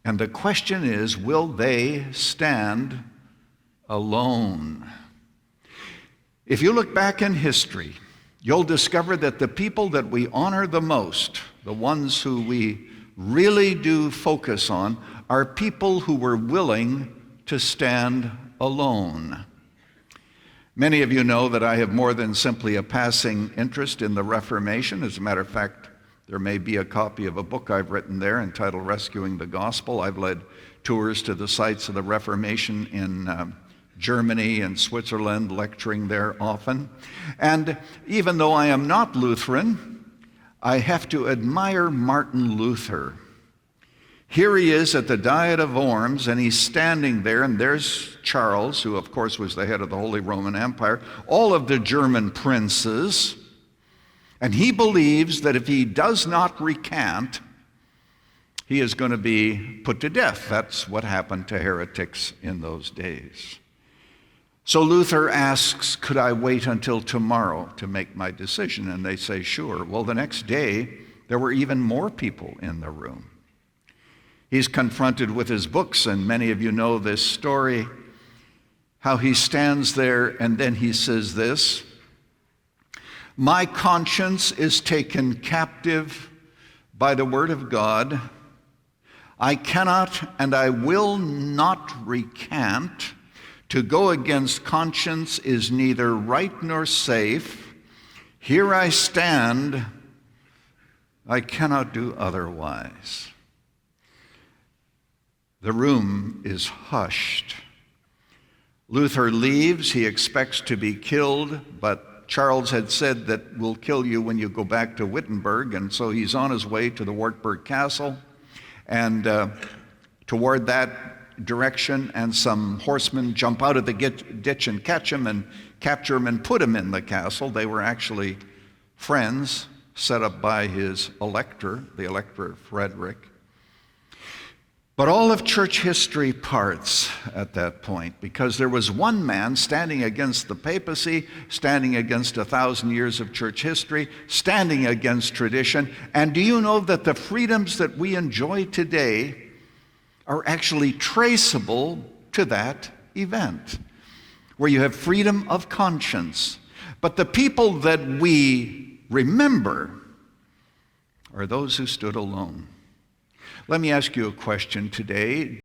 And the question is, will they stand alone? If you look back in history, you'll discover that the people that we honor the most, the ones who we really do focus on, are people who were willing to stand alone. Many of you know that I have more than simply a passing interest in the Reformation. As a matter of fact, there may be a copy of a book I've written there entitled Rescuing the Gospel. I've led tours to the sites of the Reformation in Germany and Switzerland, lecturing there often. And even though I am not Lutheran, I have to admire Martin Luther. Here he is at the Diet of Worms, and he's standing there, and there's Charles, who of course was the head of the Holy Roman Empire, all of the German princes, and he believes that if he does not recant, he is going to be put to death. That's what happened to heretics in those days. So Luther asks, could I wait until tomorrow to make my decision? And they say, sure. Well, the next day, there were even more people in the room. He's confronted with his books, and many of you know this story, how he stands there and then he says this, my conscience is taken captive by the word of God. I cannot and I will not recant. To go against conscience is neither right nor safe. Here I stand, I cannot do otherwise. The room is hushed. Luther leaves. He expects to be killed, but Charles had said that we'll kill you when you go back to Wittenberg, and so he's on his way to the Wartburg Castle, and toward that direction, and some horsemen jump out of the ditch and catch him and capture him and put him in the castle. They were actually friends set up by his elector, the Elector Frederick. But all of church history parts at that point, because there was one man standing against the papacy, standing against 1,000 years of church history, standing against tradition. And do you know that the freedoms that we enjoy today are actually traceable to that event, where you have freedom of conscience? But the people that we remember are those who stood alone. Let me ask you a question today.